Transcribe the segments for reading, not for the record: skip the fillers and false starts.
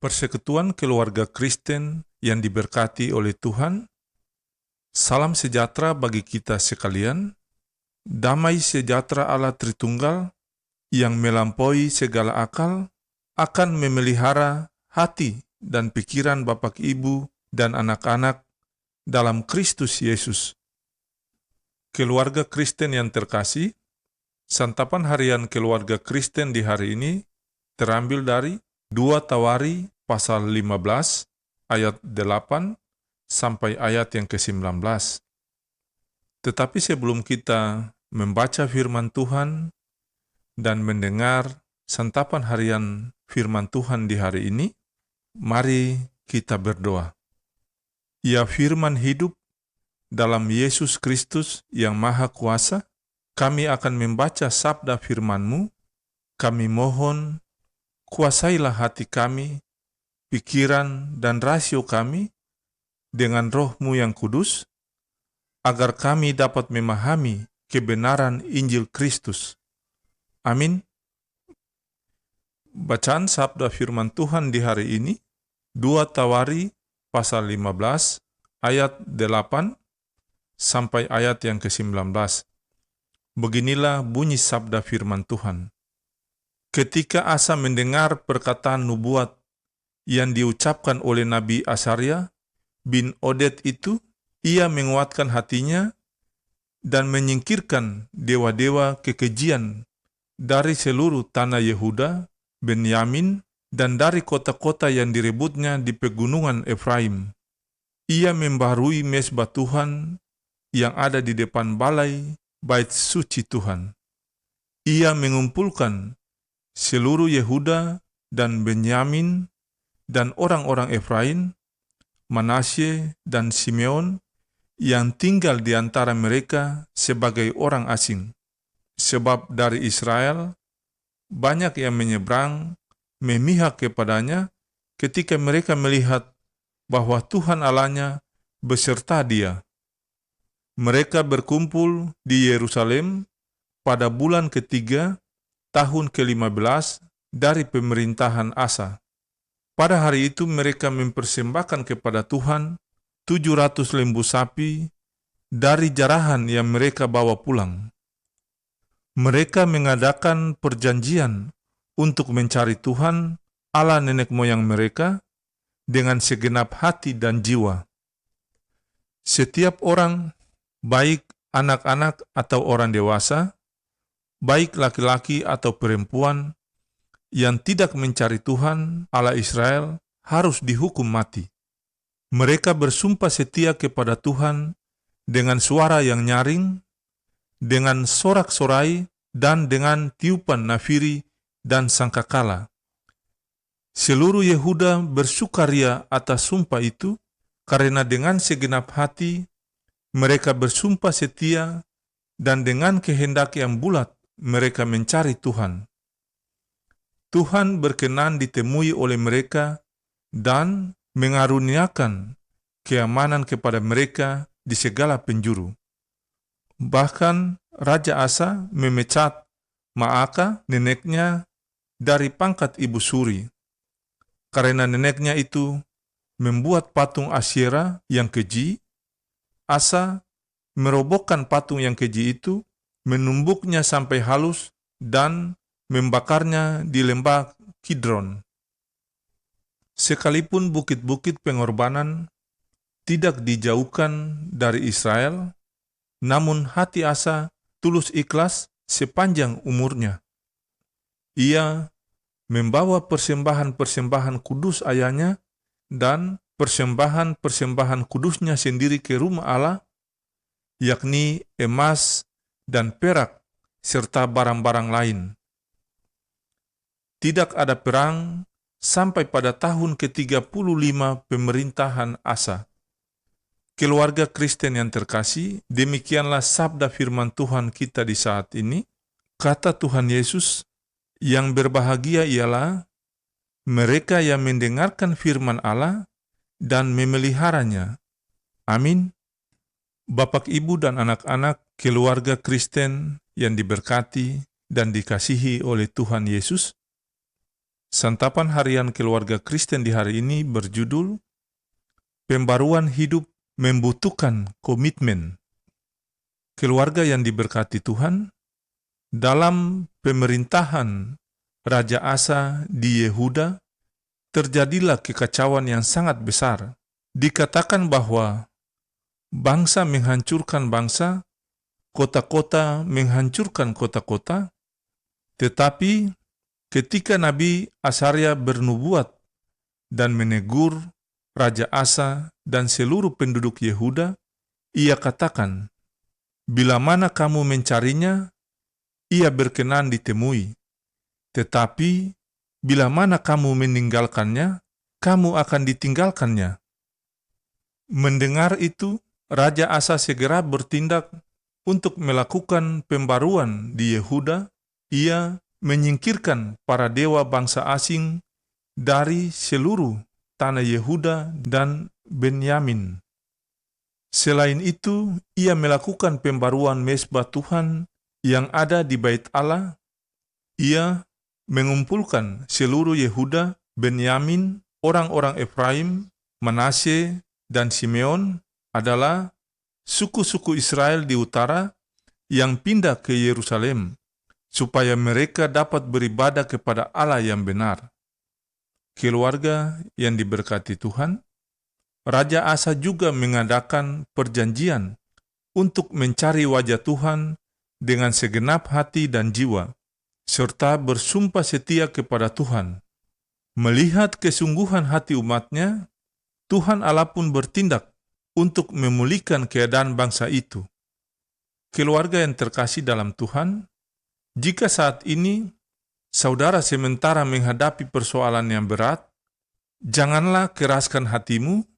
Persekutuan keluarga Kristen yang diberkati oleh Tuhan, salam sejahtera bagi kita sekalian. Damai sejahtera Allah Tritunggal yang melampaui segala akal akan memelihara hati dan pikiran Bapak Ibu dan anak-anak dalam Kristus Yesus. Keluarga Kristen yang terkasih, santapan harian keluarga Kristen di hari ini terambil dari 2 Tawari pasal 15 ayat 8 sampai ayat yang ke-19. Tetapi sebelum kita membaca firman Tuhan dan mendengar santapan harian firman Tuhan di hari ini, mari kita berdoa. Ya firman hidup dalam Yesus Kristus yang Maha Kuasa, kami akan membaca sabda firman-Mu. Kami mohon, kuasailah hati kami, pikiran dan rasio kami dengan Roh-Mu yang kudus, agar kami dapat memahami kebenaran Injil Kristus. Amin. Bacaan sabda firman Tuhan di hari ini, 2 Tawari pasal 15 ayat 8 sampai ayat yang ke-19. Beginilah bunyi sabda firman Tuhan. Ketika Asa mendengar perkataan nubuat yang diucapkan oleh Nabi Asaria bin Oded itu, ia menguatkan hatinya dan menyingkirkan dewa-dewa kekejian dari seluruh tanah Yehuda, Benyamin, dan dari kota-kota yang direbutnya di pegunungan Efraim. Ia membaharui mezbah Tuhan yang ada di depan balai bait suci Tuhan. Ia mengumpulkan seluruh Yehuda dan Benyamin dan orang-orang Efraim, Manasye dan Simeon yang tinggal di antara mereka sebagai orang asing. Sebab dari Israel banyak yang menyeberang memihak kepadanya ketika mereka melihat bahwa Tuhan Allahnya beserta dia. Mereka berkumpul di Yerusalem pada bulan ketiga tahun ke-15 dari pemerintahan Asa. Pada hari itu mereka mempersembahkan kepada Tuhan 700 lembu sapi dari jarahan yang mereka bawa pulang. Mereka mengadakan perjanjian untuk mencari Tuhan, Allah nenek moyang mereka, dengan segenap hati dan jiwa. Setiap orang, baik anak-anak atau orang dewasa, baik laki-laki atau perempuan, yang tidak mencari Tuhan, Allah Israel, harus dihukum mati. Mereka bersumpah setia kepada Tuhan dengan suara yang nyaring, dengan sorak-sorai, dan dengan tiupan nafiri dan sangkakala. Seluruh Yehuda bersukaria atas sumpah itu, karena dengan segenap hati mereka bersumpah setia dan dengan kehendak yang bulat mereka mencari Tuhan. Tuhan berkenan ditemui oleh mereka dan mengaruniakan keamanan kepada mereka di segala penjuru. Bahkan Raja Asa memecat Maaka, neneknya, dari pangkat ibu suri, karena neneknya itu membuat patung Asyera yang keji. Asa merobohkan patung yang keji itu, menumbuknya sampai halus, dan membakarnya di lembah Kidron. Sekalipun bukit-bukit pengorbanan tidak dijauhkan dari Israel, namun hati Asa tulus ikhlas sepanjang umurnya. Ia membawa persembahan-persembahan kudus ayahnya dan persembahan-persembahan kudusnya sendiri ke rumah Allah, yakni emas dan perak serta barang-barang lain. Tidak ada perang sampai pada tahun ke-35 pemerintahan Asa. Keluarga Kristen yang terkasih, demikianlah sabda firman Tuhan kita di saat ini. Kata Tuhan Yesus, yang berbahagia ialah mereka yang mendengarkan firman Allah dan memeliharanya. Amin. Bapak, Ibu, dan anak-anak keluarga Kristen yang diberkati dan dikasihi oleh Tuhan Yesus, Santapan harian keluarga Kristen di hari ini berjudul Pembaruan Hidup Membutuhkan Komitmen. Keluarga yang diberkati Tuhan, dalam pemerintahan Raja Asa di Yehuda, terjadilah kekacauan yang sangat besar. Dikatakan bahwa bangsa menghancurkan bangsa, kota-kota menghancurkan kota-kota, tetapi ketika Nabi Asaria bernubuat dan menegur Raja Asa dan seluruh penduduk Yehuda, ia katakan, "Bila mana kamu mencarinya, ia berkenan ditemui. Tetapi bila mana kamu meninggalkannya, kamu akan ditinggalkannya." Mendengar itu, Raja Asa segera bertindak untuk melakukan pembaruan di Yehuda. Ia menyingkirkan para dewa bangsa asing dari seluruh tanah Yehuda dan Benyamin. Selain itu, ia melakukan pembaruan mezbah Tuhan yang ada di Bait Allah. Ia mengumpulkan seluruh Yehuda, Benyamin, orang-orang Efraim, Manasye, dan Simeon adalah suku-suku Israel di utara yang pindah ke Yerusalem, supaya mereka dapat beribadah kepada Allah yang benar. Keluarga yang diberkati Tuhan, Raja Asa juga mengadakan perjanjian untuk mencari wajah Tuhan dengan segenap hati dan jiwa, serta bersumpah setia kepada Tuhan. Melihat kesungguhan hati umatnya, Tuhan Allah pun bertindak untuk memulihkan keadaan bangsa itu. Keluarga yang terkasih dalam Tuhan, jika saat ini saudara sementara menghadapi persoalan yang berat, janganlah keraskan hatimu,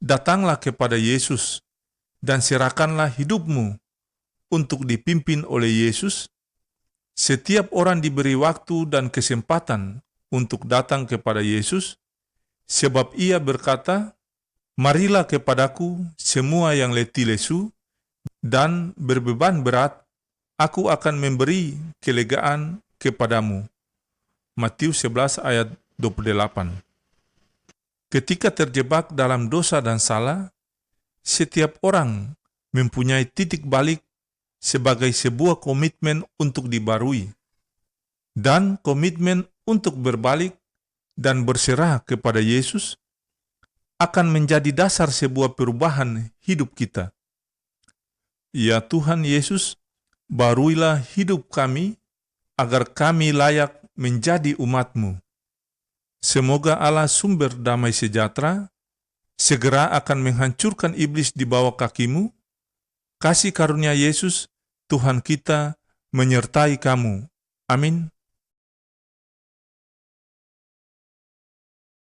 datanglah kepada Yesus dan serahkanlah hidupmu untuk dipimpin oleh Yesus. Setiap orang diberi waktu dan kesempatan untuk datang kepada Yesus, sebab ia berkata, "Marilah kepadaku semua yang letih lesu dan berbeban berat, aku akan memberi kelegaan kepadamu." Matius 11 ayat 28. Ketika terjebak dalam dosa dan salah, setiap orang mempunyai titik balik sebagai sebuah komitmen untuk dibarui, dan komitmen untuk berbalik dan berserah kepada Yesus akan menjadi dasar sebuah perubahan hidup kita. Ya Tuhan Yesus, baruilah hidup kami agar kami layak menjadi umat-Mu. Semoga Allah sumber damai sejahtera segera akan menghancurkan iblis di bawah kaki-Mu. Kasih karunia Yesus, Tuhan kita, menyertai kamu. Amin.